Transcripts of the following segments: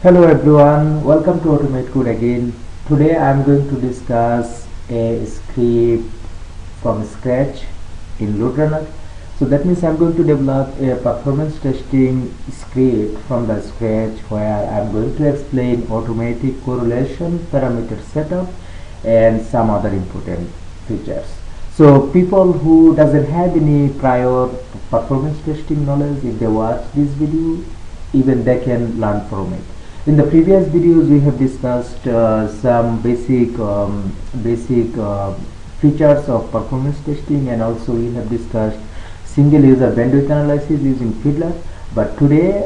Hello everyone, welcome to Automate Code again. Today I am going to discuss a script from scratch in LoadRunner. So that means I am going to develop a performance testing script from the scratch where I am going to explain automatic correlation, parameter setup and some other important features. So people who doesn't have any prior performance testing knowledge, if they watch this video, even they can learn from it. In the previous videos, we have discussed some basic features of performance testing, and also we have discussed single user bandwidth analysis using Fiddler. But today,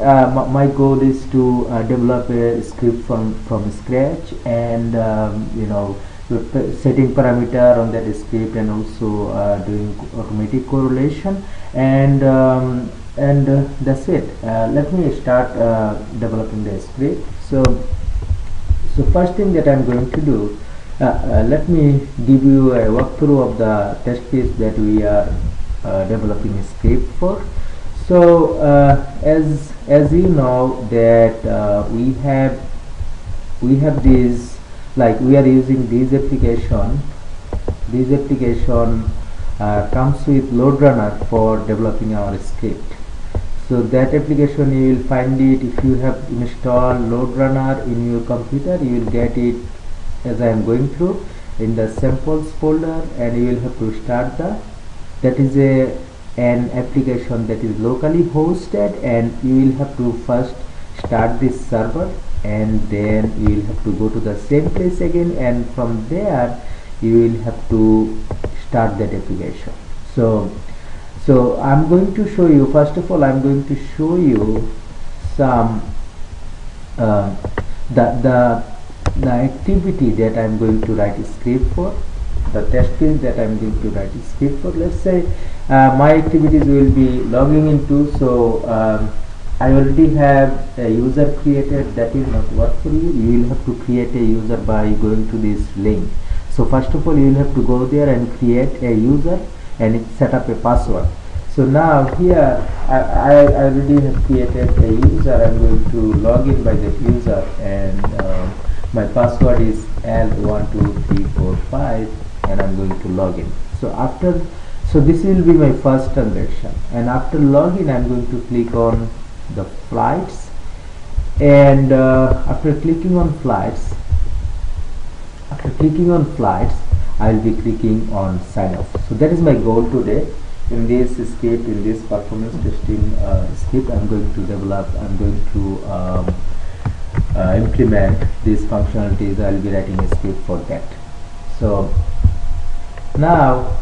my goal is to develop a script from scratch, and setting parameter on that script, and also doing automatic correlation, and that's it. Let me start developing the script. So first thing that I'm going to do, let me give you a walkthrough of the test case that we are developing a script for. So as you know that we have these, like we are using this application. This application comes with LoadRunner for developing our script. So that application, you will find it if you have installed LoadRunner in your computer. You will get it as I am going through in the samples folder, and you will have to start that is an application that is locally hosted, and you will have to first start this server, and then you will have to go to the same place again, and from there you will have to start that application. So I'm going to show you, first of all I'm going to show you some the activity that I'm going to write a script for, the test case that I'm going to write a script for. Let's say my activities will be logging into. So I already have a user created. That will not work for you. You will have to create a user by going to this link. So first of all, you will have to go there and create a user and set up a password. So now here I already have created a user. I'm going to log in by that user, and my password is L12345, and I'm going to log in. So this will be my first transaction, and after login I'm going to click on the flights, and after clicking on flights I'll be clicking on sign off. So that is my goal today. In this script, in this performance testing script, I'm going to implement these functionalities. I'll be writing a script for that. So now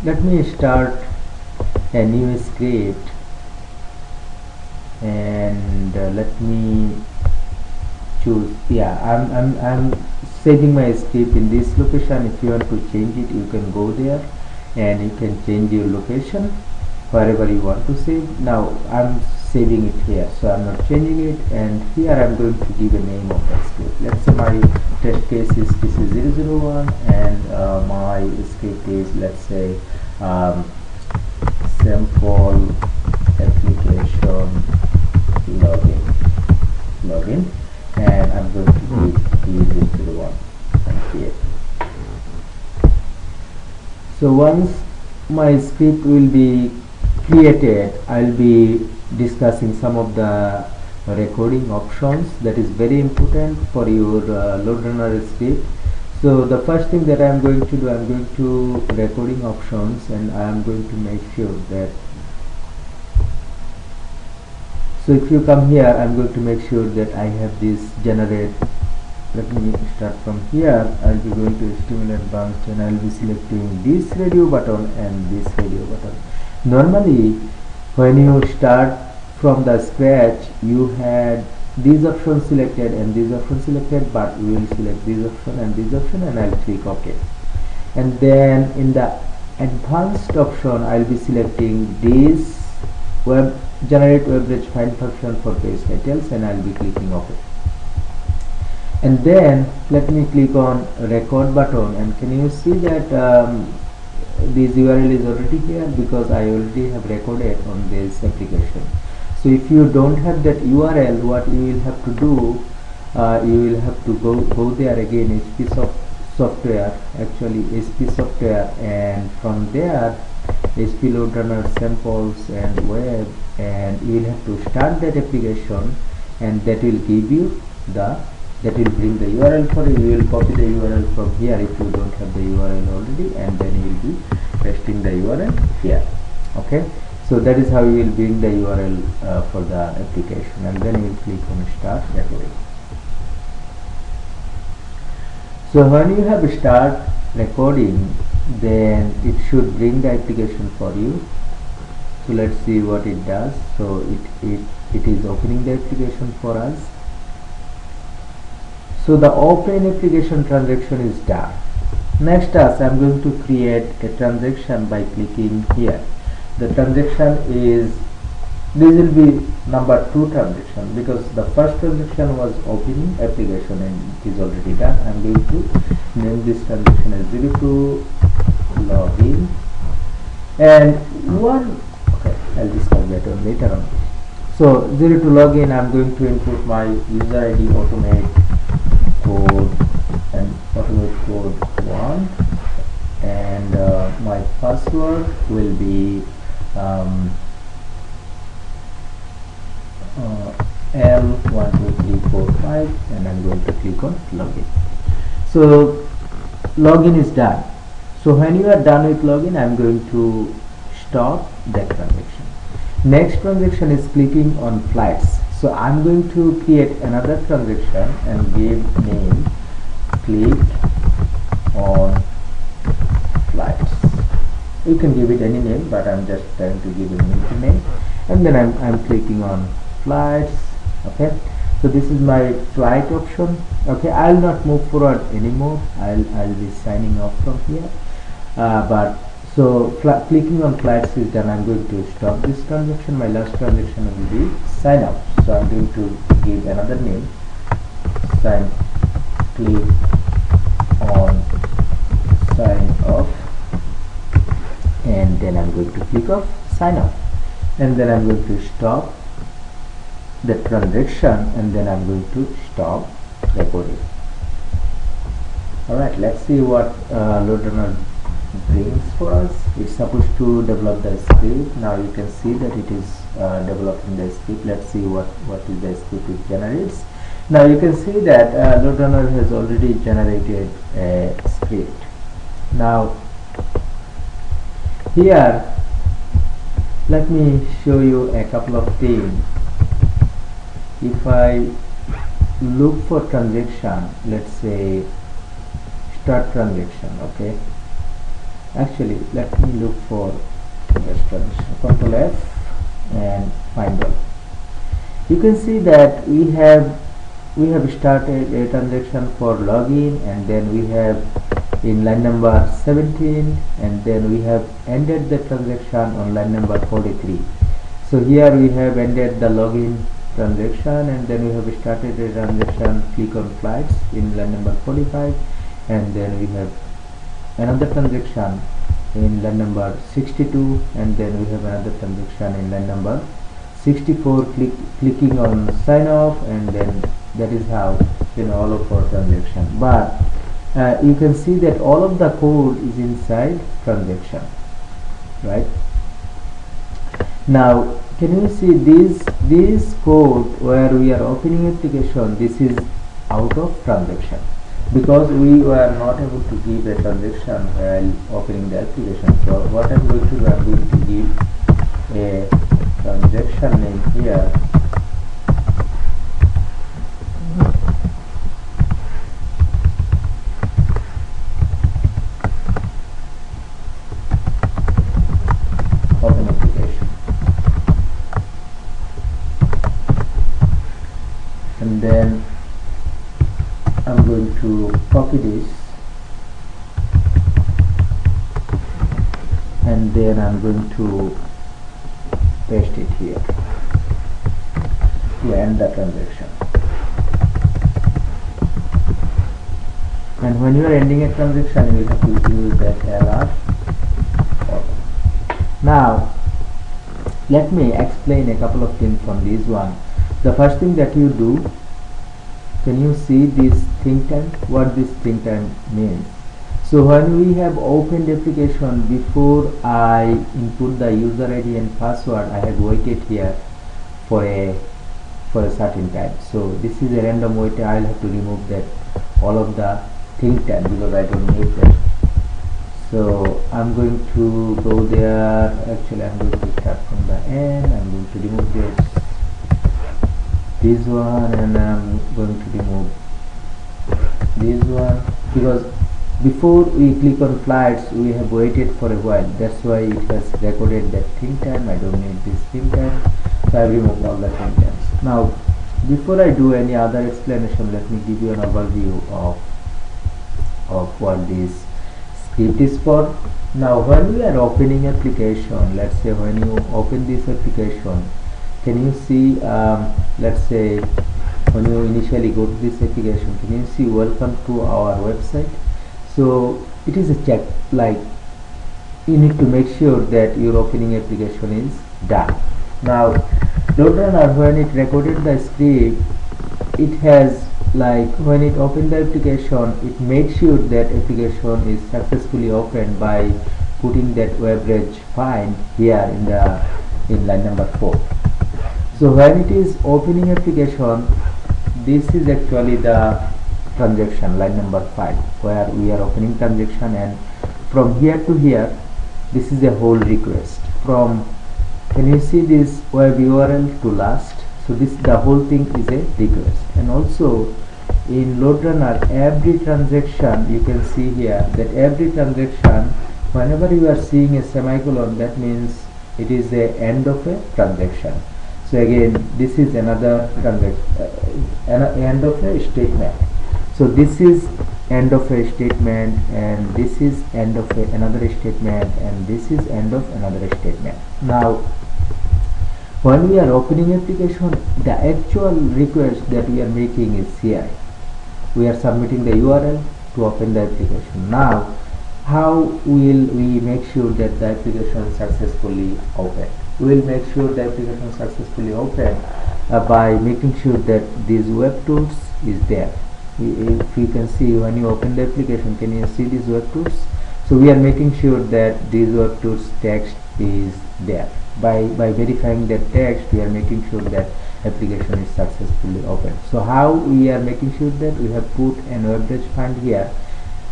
let me start a new script, and let me choose, I'm saving my script in this location. If you want to change it, you can go there and you can change your location wherever you want to save. Now I'm saving it here, so I'm not changing it, and here I'm going to give a name of the script. Let's say my test case is this is 001, and my script is, let's say, sample application login, and I'm going to give 001 and create. So once my script will be created, I'll be discussing some of the recording options that is very important for your LoadRunner script. So the first thing that I'm going to do, I'm going to recording options, and I'm going to make sure that, so if you come here, I'm going to make sure that I have this generate. Let me start from here. I'll be going to HTML advanced, and I'll be selecting this radio button and this radio button. Normally when you start from the scratch, you had these options selected and these options selected, but we will select this option and this option, and I'll click OK. And then in the advanced option, I'll be selecting this generate web page find function for page titles, and I'll be clicking OK. And then let me click on record button, and can you see that this URL is already here because I already have recorded on this application. So if you don't have that URL, what you will have to do, you will have to go there again, software, actually SP software, and from there SP LoadRunner samples and web, and you will have to start that application, and that will give you that will bring the URL for you. You will copy the URL from here if you don't have the URL already, and then you will be pasting the URL here. Okay, so that is how you will bring the URL for the application, and then you will click on start recording. So when you have start recording, then it should bring the application for you. So let's see what it does. So it is opening the application for us. So the open application transaction is done. Next task, I am going to create a transaction by clicking here. The transaction is, this will be number 2 transaction, because the first transaction was opening application and it is already done. I am going to name this transaction as 02 login, and okay, I'll discuss that on later on. So 02 login, I am going to input my user ID automate code and automate code 1, and my password will be L12345, and I'm going to click on login. So login is done. So when you are done with login, I'm going to stop that transaction. Next transaction is clicking on flights. So I'm going to create another transaction and give name click on flights. You can give it any name, but I'm just trying to give a new name, and then I'm clicking on flights. Okay, so this is my flight option. Okay, I'll not move forward anymore. I'll be signing off from here. But so clicking on flights is done. I'm going to stop this transaction. My last transaction will be sign up. So I'm going to give another name, click on sign off, and then I'm going to click off sign off, and then I'm going to stop the transaction, and then I'm going to stop recording. Alright, let's see what LoadRunner brings for us. It's supposed to develop the script. Now you can see that it is developing the script. Let's see what is the script it generates. Now you can see that LoadRunner has already generated a script. Now here, let me show you a couple of things. If I look for transaction, let's say start transaction, okay, actually let me look for this transaction, Control F and find all. You can see that we have started a transaction for login, and then we have in line number 17, and then we have ended the transaction on line number 43. So here we have ended the login transaction, and then we have started a transaction click on flights in line number 45, and then we have another transaction in line number 62, and then we have another transaction in line number 64 clicking on sign off, and then that is how all of our transaction. But you can see that all of the code is inside transaction, right? Now can you see this code where we are opening application? This is out of transaction, because we were not able to give a transaction while opening the application. So what I'm going to do, I'm going to give a transaction name here, open application, and then I'm going to copy this, and then I'm going to paste it here to end the transaction. And when you are ending a transaction, you will have to use that LR. Now let me explain a couple of things from this one. The first thing that you do, can you see this think time? What this think time means? So when we have opened application, before I input the user ID and password, I have waited here for a certain time. So this is a random wait. I'll have to remove that all of the think time because I don't need that. So I'm going to go there. Actually, I'm going to start from the end. I'm going to remove this one, and I'm going to remove this one because before we click on flights we have waited for a while. That's why it has recorded that think time. I don't need this think time, so I removed all the think times. Now before I do any other explanation, let me give you an overview of what this script is for. Now when we are opening application, let's say when you open this application, can you see let's say when you initially go to this application, can you see welcome to our website? So it is a check, like you need to make sure that your opening application is done. Now LoadRunner, when it recorded the script, it has, like when it opened the application, it made sure that application is successfully opened by putting that web reg find here in line number 4. So when it is opening application, this is actually the transaction, line number 5, where we are opening transaction, and from here to here this is a whole request. From, can you see this web URL to last? So this, the whole thing is a request. And also in LoadRunner, every transaction, you can see here that every transaction, whenever you are seeing a semicolon, that means it is the end of a transaction. So again, this is another end of a statement. So this is end of a statement, and this is end of another statement, and this is end of another statement. Now when we are opening application, the actual request that we are making is here. We are submitting the URL to open the application. Now how will we make sure that the application is successfully open? We will make sure the application is successfully open by making sure that these web tools is there. If you can see, when you open the application, can you see these web tools? So we are making sure that these web tools text is there. By verifying that text, we are making sure that application is successfully open. So how we are making sure that? We have put an web reg find here,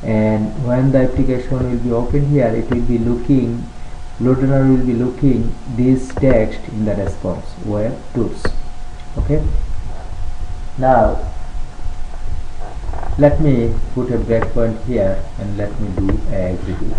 and when the application will be open here, it will be looking, LoadRunner will be looking this text in the response, web tools. Okay, now let me put a breakpoint here and let me do a execute.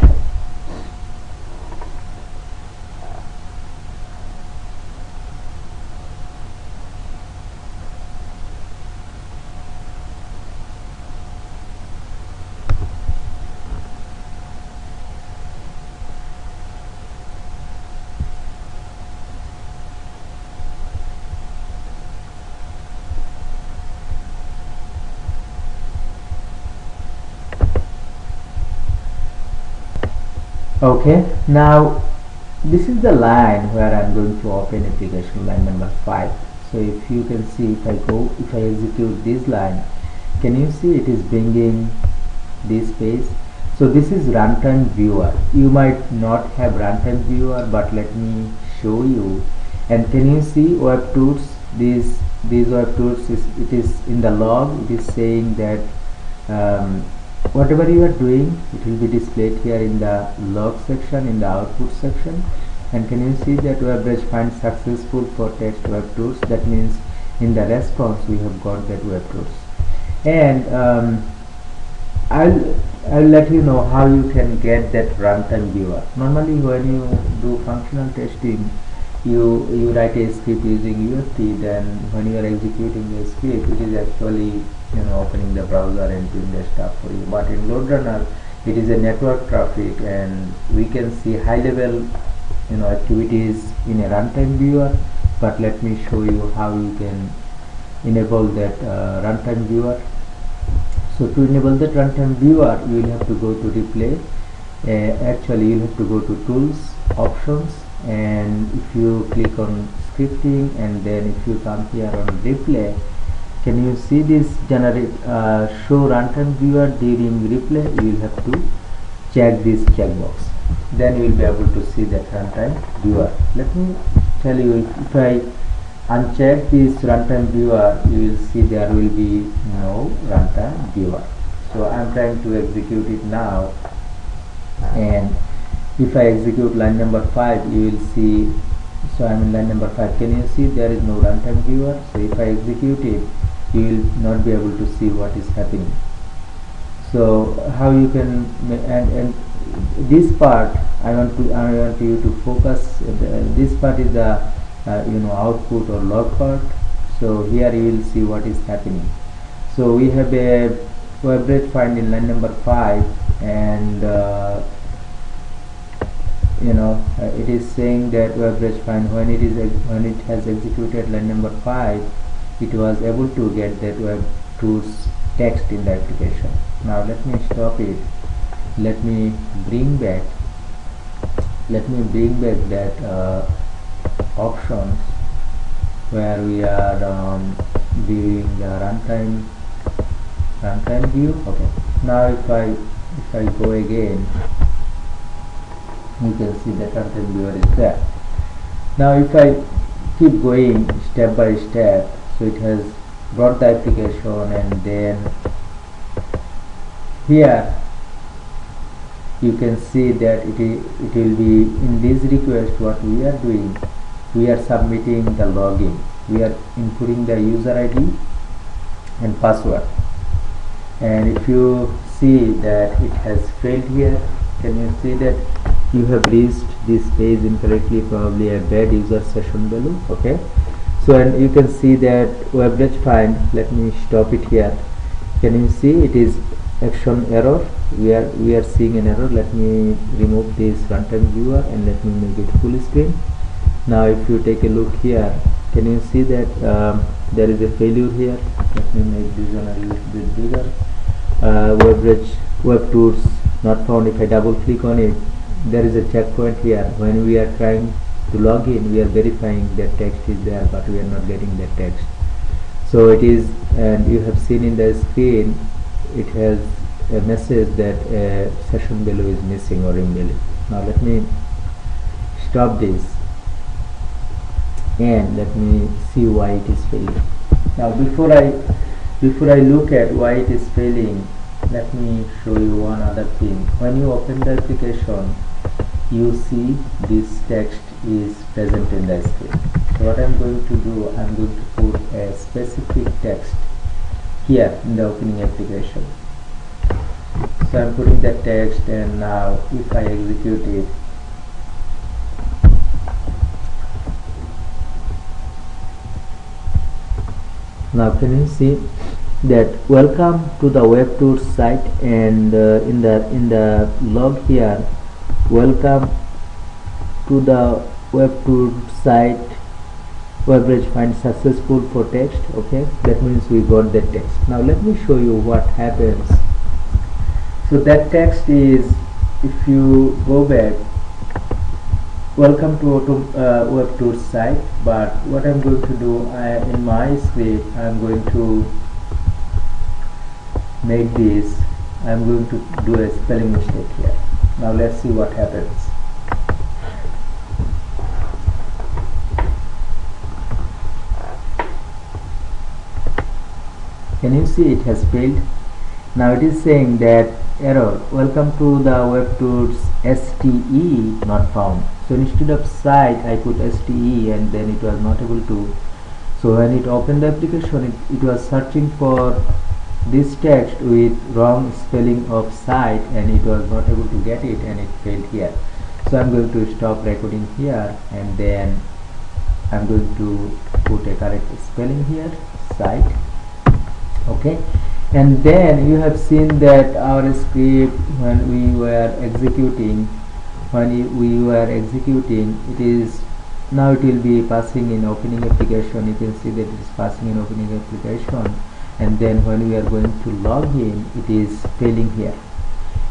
Okay, now this is the line where I'm going to open application, line number 5. So if you can see, if I execute this line, can you see it is bringing this page? So this is runtime viewer. You might not have runtime viewer, but let me show you. And can you see web tools? These web tools it is in the log. It is saying that whatever you are doing, it will be displayed here in the log section, in the output section. And can you see that web reg find successful for text web tools? That means in the response we have got that web tools. And I'll let you know how you can get that runtime viewer. Normally when you do functional testing, you write a script using UFT. Then when you are executing the script, it is actually opening the browser and doing the stuff for you. But in LoadRunner, it is a network traffic, and we can see high level activities in a runtime viewer. But let me show you how you can enable that runtime viewer. So to enable that runtime viewer, you will have to go to replay. Actually you will have to go to tools, options, and if you click on scripting, and then if you come here on replay, Can you see this generate show runtime viewer during replay? You will have to check this checkbox, then you will be able to see that runtime viewer. Let me tell you, if I uncheck this runtime viewer, you will see there will be no runtime viewer. So I am trying to execute it now, and if I execute line number 5, you will see, so I am in line number 5. Can you see there is no runtime viewer? So if I execute it, you will not be able to see what is happening. So how you can, and this part I want you to focus. This part is the output or log part. So here you will see what is happening. So we have a average find in line number 5, and it is saying that average find, when it has executed line number 5, it was able to get that web tools text in the application. Now let me stop it. Let me bring back that options where we are viewing the runtime view. Okay, now if I go again, you can see that runtime viewer is there. Now if I keep going step by step, so it has brought the application, and then here you can see that it will be in this request. What we are doing, we are submitting the login, we are inputting the user ID and password, and if you see that it has failed here, can you see that you have reached this page incorrectly, probably a bad user session value. Okay, so and you can see that average find, let me stop it here. Can you see it is action error? We are seeing an error. Let me remove this runtime viewer and let me make it full screen. Now if you take a look here, can you see that there is a failure here? Let me make this one a little bit bigger. Web tools not found. If I double click on it, there is a checkpoint here. When we are trying to log in, we are verifying that text is there, but we are not getting that text. So it is, and you have seen in the screen, it has a message that a session value is missing or invalid. Now let me stop this and let me see why it is failing. Now before I look at why it is failing, let me show you one other thing. When you open the application, you see this text is present in the screen. So what I am going to do, I am going to put a specific text here in the opening application. So I am putting that text, and now if I execute it, now can you see that welcome to the web tools site, and in the log here, welcome to the web tools site, average find successful for text. Okay, that means we got that text. Now let me show you what happens. So that text is, if you go back, welcome to web tools site, but what I'm going to do, in my script, I'm going to make this, I'm going to do a spelling mistake here. Now let's see what happens. Can you see it has failed? Now it is saying that error, welcome to the web tools STE not found. So instead of site, I put STE, and then it was not able to. So when it opened the application, it was searching for this text with wrong spelling of site, and it was not able to get it, and it failed here. So I'm going to stop recording here, and then I'm going to put a correct spelling here, site. Okay, and then you have seen that our script, when we were executing, it is now, it will be passing in opening application. You can see that it is passing in opening application, and then when we are going to log in, it is failing here,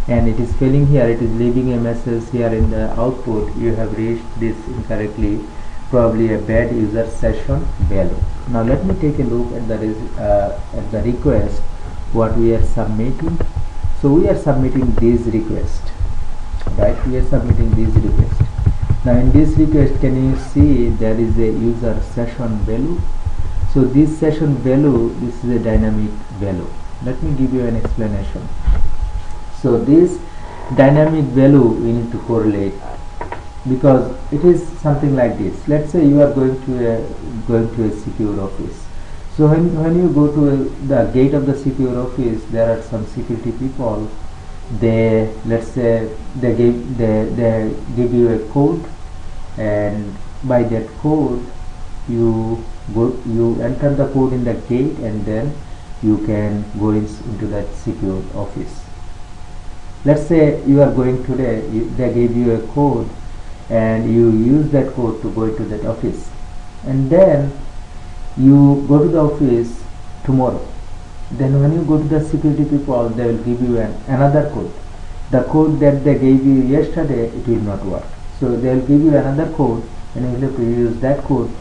and it is failing here. It is leaving a message here in the output, you have reached this incorrectly, probably a bad user session value. Now let me take a look at the request what we are submitting. So we are submitting this request, right? We are submitting this request. Now in this request, can you see there is a user session value? So this session value, this is a dynamic value. Let me give you an explanation. So this dynamic value we need to correlate, because it is something like this. Let's say you are going to a secure office. So when you go to the gate of the secure office, there are some security people. They, let's say they give you a code, and by that code you enter the code in the gate, and then you can go into that secure office. Let's say you are going today, they gave you a code and you use that code to go into that office, and then you go to the office tomorrow. Then when you go to the security people, they will give you another code. The code that they gave you yesterday, it will not work. So they will give you another code, and you will have to use that code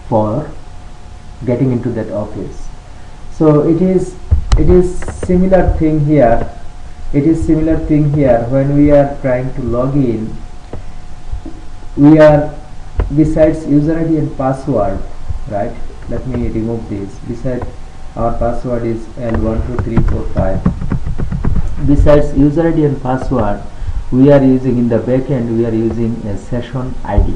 for getting into that office. So it is similar thing here. It is similar thing here. When we are trying to log in, we are, besides user ID and password, right? Let me remove this. Besides, our password is L12345. Besides user ID and password, we are using in the backend, we are using a session ID.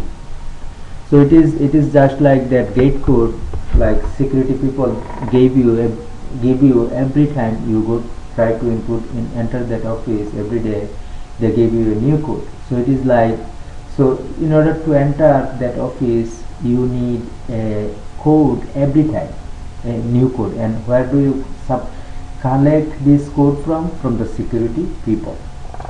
So it is just like that gate code, like security people give you every time you go try to enter that office every day, they give you a new code. So it is like, so in order to enter that office, you need a code every time, a new code. And where do you collect this code from the security people?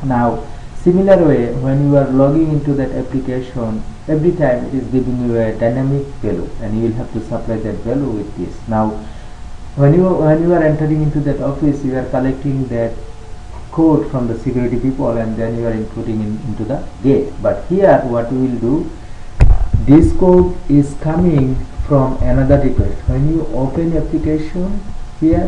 Now similar way, when you are logging into that application, every time it is giving you a dynamic value, and you will have to supply that value with this. Now when you are entering into that office, you are collecting that code from the security people, and then you are inputting into the gate. But here what we will do, this code is coming from another request. When you open application here,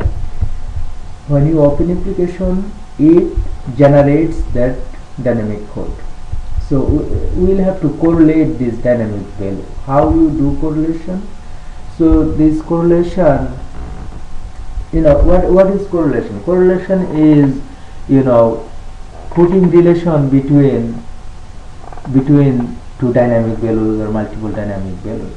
when you open application, it generates that dynamic code. So we will have to correlate this dynamic value. How you do correlation? So this correlation, what is correlation? Correlation is, putting relation between two dynamic values or multiple dynamic values.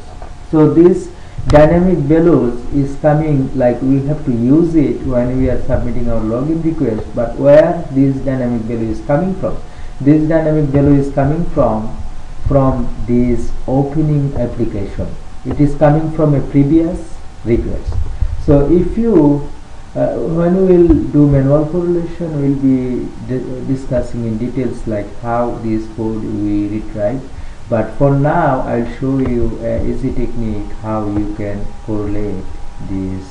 So this dynamic values is coming, like we have to use it when we are submitting our login request. But where this dynamic value is coming from? This dynamic value is coming from this opening application. It is coming from a previous request. So if you when we will do manual correlation, we will be discussing in details like how this code we retrieve. But for now, I'll show you an easy technique how you can correlate this.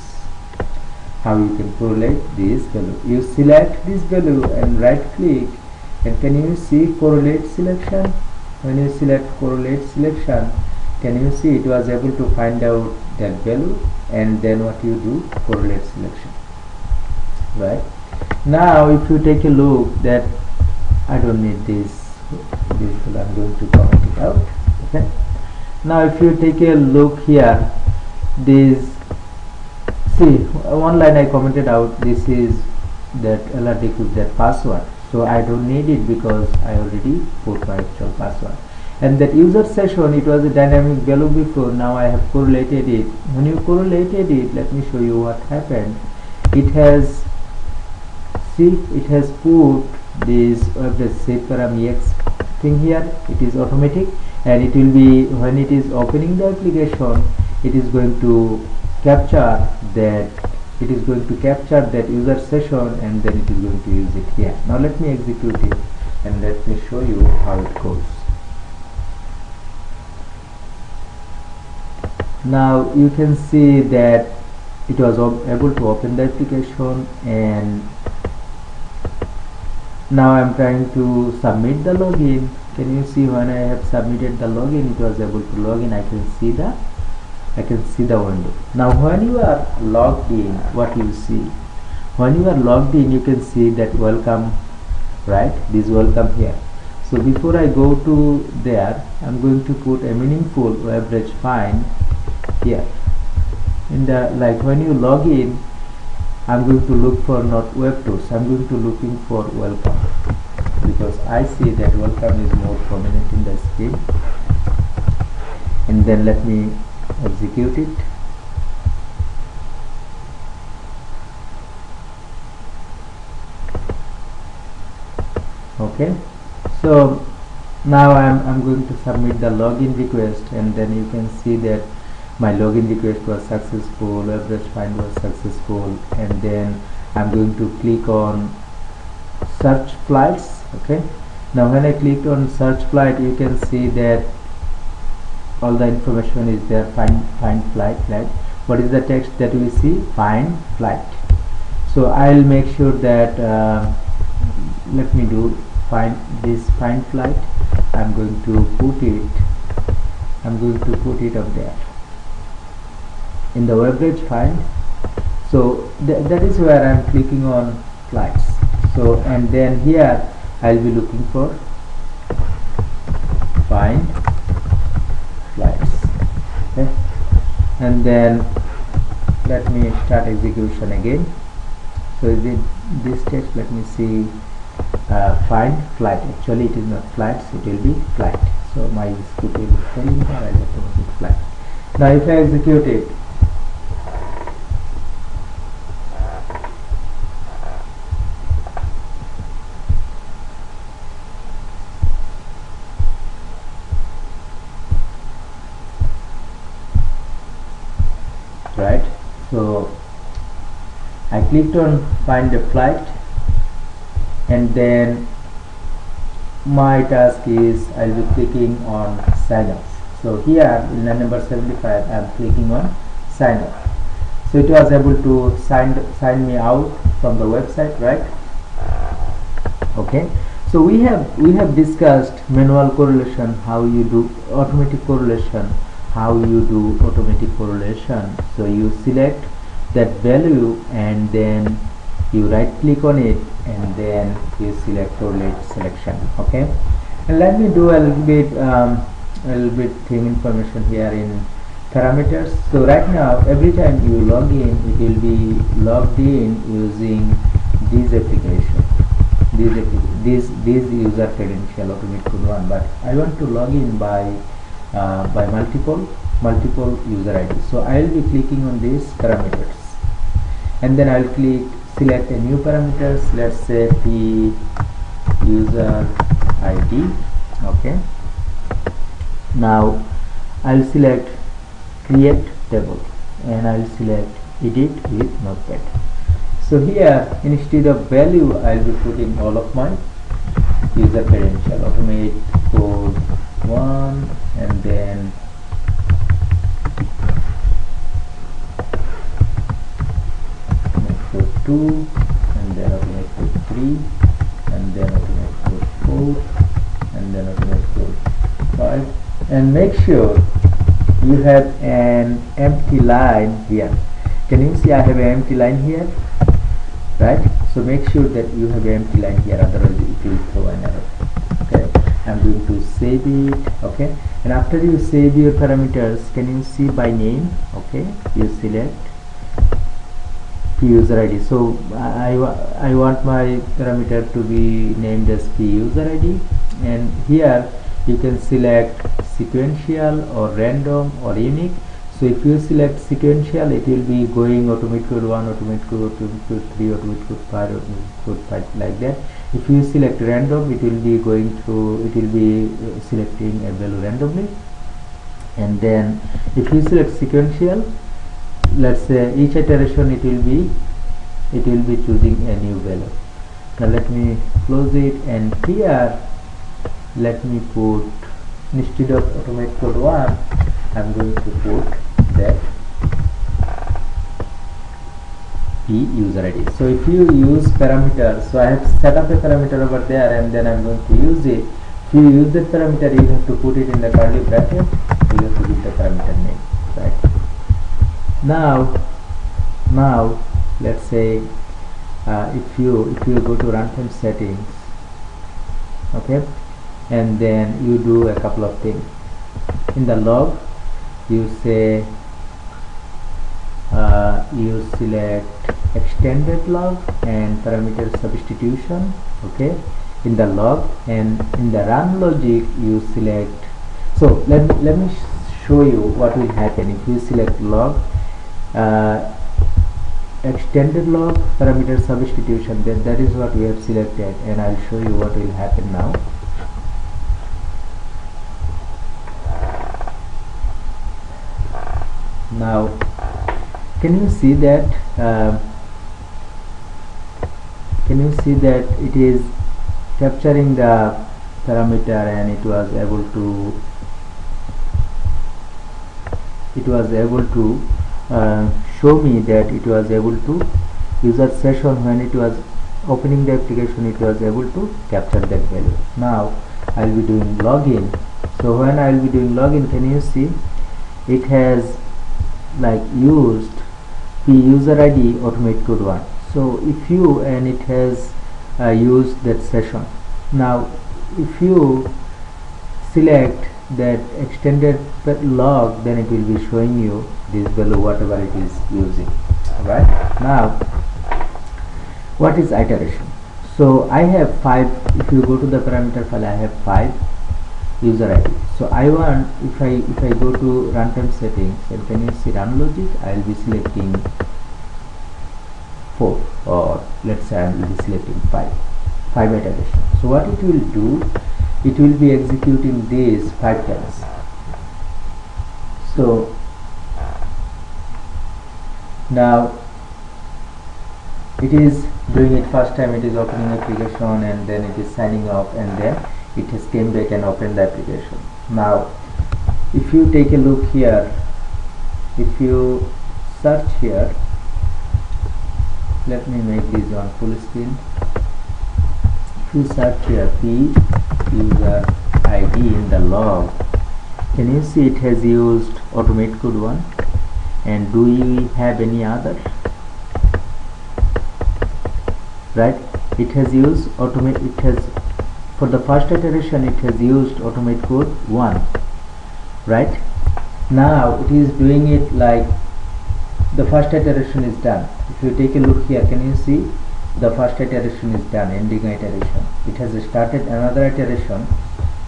Value. You select this value and right click, and can you see correlate selection? When you select correlate selection, can you see it was able to find out that value, and then what you do, correlate selection. Right now, if you take a look, that I don't need this. I'm going to comment it out. Okay. Now, if you take a look here, this, see, one line I commented out. This is that LRD with that password. So I don't need it because I already put my actual password. And that user session, it was a dynamic value before. Now I have correlated it. When you correlated it, let me show you what happened. It has, see, it has put this SafeParam.ex thing here. It is automatic, and it will be, when it is opening the application, it is going to capture that. It is going to capture that user session, and then it is going to use it here. Now let me execute it, and let me show you how it goes. Now you can see that it was able to open the application, and now I am trying to submit the login. Can you see when I have submitted the login, it was able to log in. I can see the I can see the window. Now when you are logged in, what you see? When you are logged in, you can see that welcome, right? This welcome here. So before I go to there, I'm going to put a meaningful average find here. In the, like when you log in, I'm going to look for not web tools, I'm going to looking for welcome, because I see that welcome is more prominent in the screen. And then let me execute it. Okay, so now I'm going to submit the login request, and then you can see that my login request was successful, average find was successful, and then I'm going to click on search flights. Okay, now when I click on search flight, you can see that all the information is there. Find flight, right? What is the text that we see? Find flight. So I'll make sure that let me do find flight. I'm going to put it up there in the average find. So that is where I'm clicking on flights. So and then here I'll be looking for find flights. Okay, and then let me start execution again. So this text, let me see, find flight. Actually it is not flights, it will be flight. So my script will be telling me I have to make it flight. Now if I execute it, right? So I clicked on find a flight, and then my task is I'll be clicking on sign up. So here in line number 75 I'm clicking on sign up. So it was able to sign me out from the website, right? Okay, so we have discussed manual correlation, how you do automatic correlation, how you do automatic correlation. So you select that value and then you right click on it and then you select correlate selection. Okay, and let me do a little bit thing information here in parameters. So right now every time you log in, it will be logged in using this application, this user credential automatic code one, but I want to log in by multiple user IDs. So I will be clicking on these parameters, and then I'll select a new parameters. Let's say p user ID. Okay, now I'll select create table and I'll select edit with notepad. So here instead of value I'll be putting all of my user credential, automate code 1, and then automate code 2, and then automate code 3, and then automate code 4, and then automate code 5, and make sure you have an empty line here. Can you see I have an empty line here, right? So make sure that you have an empty line here, otherwise it will throw an error. Okay, I'm going to save it. Okay, and after you save your parameters, can you see by name? Okay, you select p user ID. So I want my parameter to be named as p user ID, and here you can select sequential or random or unique. So if you select sequential, it will be going automate code 1, automate code 2, automate code 3, automate code 5, automate code 5, like that. If you select random, it will be going through, it will be selecting a value randomly. And then if you select sequential, let's say each iteration it will be choosing a new value. Now let me close it, and here let me put, instead of automate code 1, I'm going to put that p user ID. So if you use parameters, so I have set up a parameter over there, and then I'm going to use it. If you use that parameter, you have to put it in the curly bracket. You have to give the parameter name, right? Now let's say if you go to runtime settings, okay, and then you do a couple of things. In the log you say you select extended log and parameter substitution, okay, in the log, and in the run logic you select. So let me show you what will happen if you select log, extended log, parameter substitution. Then that is what we have selected, and I'll show you what will happen now. Now can you see that it is capturing the parameter, and it was able to show me that it was able to user session. When it was opening the application, it was able to capture that value. Now I'll be doing login. So when I'll be doing login, can you see it has like used p user id automate code 1. So if you, and it has used that session. Now if you select that extended log, then it will be showing you this value whatever it is using. Right now, what is iteration? So I have 5. If you go to the parameter file, I have 5 user id. So I want, if I go to runtime settings, and can you see run logic, I will be selecting 4, or let's say I will be selecting 5 iteration. So what it will do, it will be executing this 5 times. So now it is doing it first time, it is opening application, and then it is signing off, and then it has came back and opened the application. Now if you take a look here, if you search here, let me make this on full screen. If you search here p user id in the log, can you see it has used automate code 1? And do we have any other? Right, it has used automate, it has, for the first iteration it has used automate code 1. Right, now it is doing it like the first iteration is done. If you take a look here, can you see the first iteration is done, ending iteration. It has started another iteration.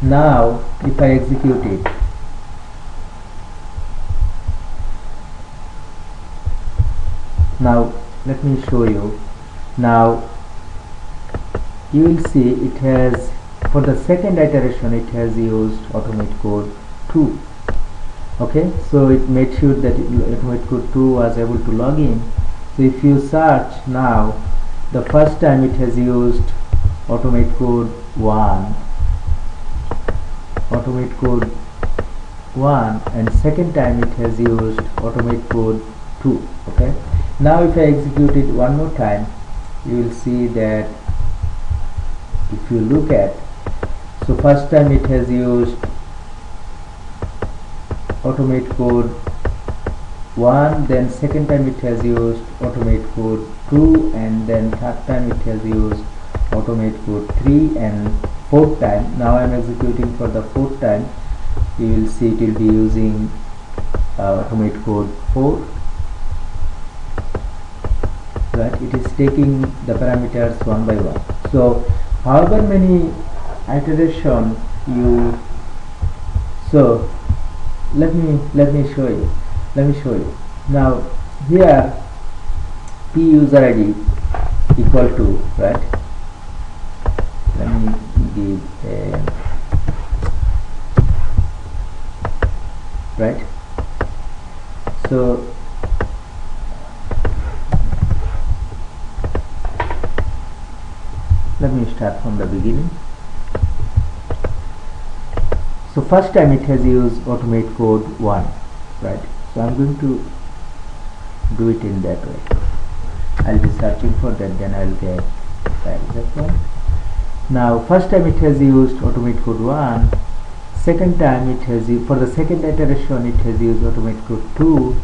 Now if I execute it, now let me show you. Now you will see it has, for the second iteration it has used automate code 2. Okay, so it made sure that automate code 2 was able to log in. So if you search now, the first time it has used automate code 1, and second time it has used automate code 2. Okay, now if I execute it one more time, you will see that if you look at, so first time it has used automate code 1, then second time it has used automate code 2, and then third time it has used automate code 3, and fourth time, now I am executing for the fourth time, you will see it will be using automate code 4. Right, it is taking the parameters one by one. So however many iteration you, so let me show you. Now here p user id equal to, right, let me give a, right, so let me start from the beginning. So first time it has used automate code 1, right, so I'm going to do it in that way. I'll be searching for that, then I'll get that one. Now first time it has used automate code 1, second time it has used, for the second iteration it has used automate code 2.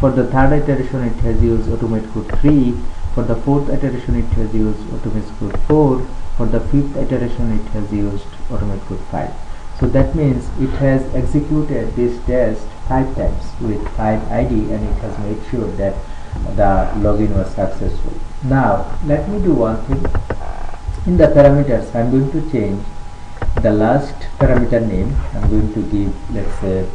For the third iteration it has used automate code 3. For the fourth iteration it has used automate code 4. For the fifth iteration it has used automate code 5. So that means it has executed this test 5 times with 5 ID, and it has made sure that the login was successful. Now let me do one thing. In the parameters, I am going to change the last parameter name. I am going to give, let's say,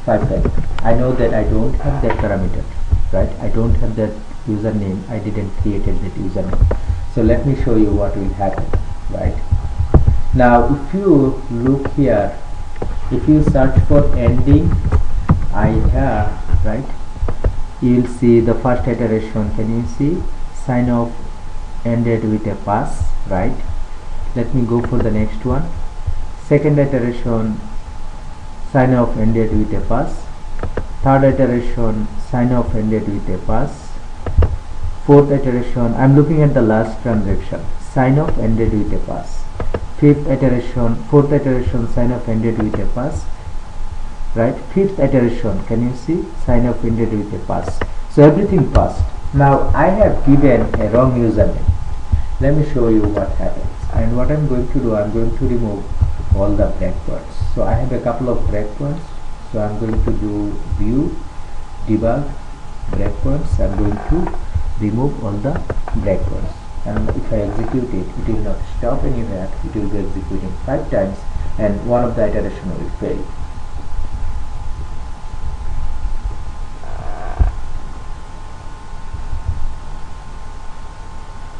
5 times. I know that I don't have that parameter, right? I don't have that username. I didn't created that username. So let me show you what will happen, right? Now if you look here, if you search for ending I have, right, you will see the first iteration. Can you see sign off ended with a pass, right? Let me go for the next one. Second iteration, sign off ended with a pass. Third iteration, sign off ended with a pass. Fourth iteration, I am looking at the last transaction, sign off ended with a pass. Fifth iteration, fourth iteration, sign off ended with a pass, right? Fifth iteration, can you see sign off ended with a pass. So everything passed. Now I have given a wrong username. Let me show you what happens. And what I'm going to do, I'm going to remove all the breakpoints. So I have a couple of breakpoints. So I'm going to do view, debug, breakpoints. I'm going to remove all the breakpoints. And if I execute it, it will not stop anywhere. It will be executing 5 times, and one of the iteration will fail.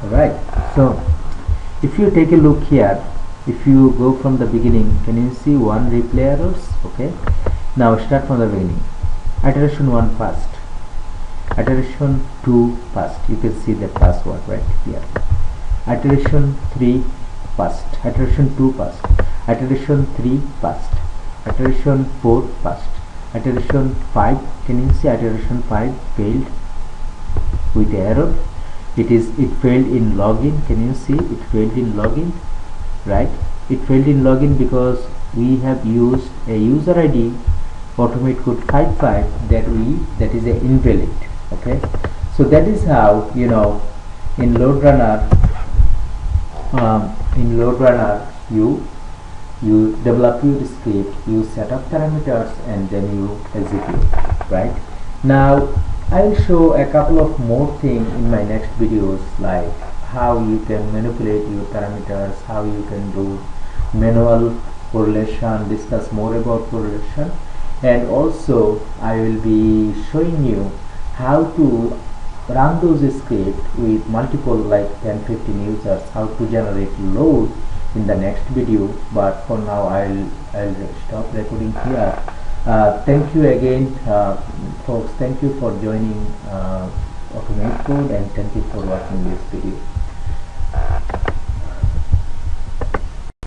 Alright, so if you take a look here, if you go from the beginning, can you see one replay errors? Okay, now start from the beginning. Iteration 1 passed, iteration 2 passed, you can see the password right here. Iteration 3 passed, iteration 2 passed, iteration 3 passed, iteration 4 passed, iteration 5, can you see iteration 5 failed with error. It failed in login. Can you see it failed in login, right? It failed in login because we have used a user ID automate code 55 that is a invalid. Okay, so that is how, you know, in LoadRunner you develop your script, you set up parameters, and then you execute, right? Now I will show a couple of more things in my next videos, like how you can manipulate your parameters, how you can do manual correlation, discuss more about correlation, and also I will be showing you how to run those scripts with multiple, like 10-15 users, how to generate load in the next video. But for now I'll stop recording here. Thank you again, folks. Thank you for joining Automate Code, and thank you for watching this video.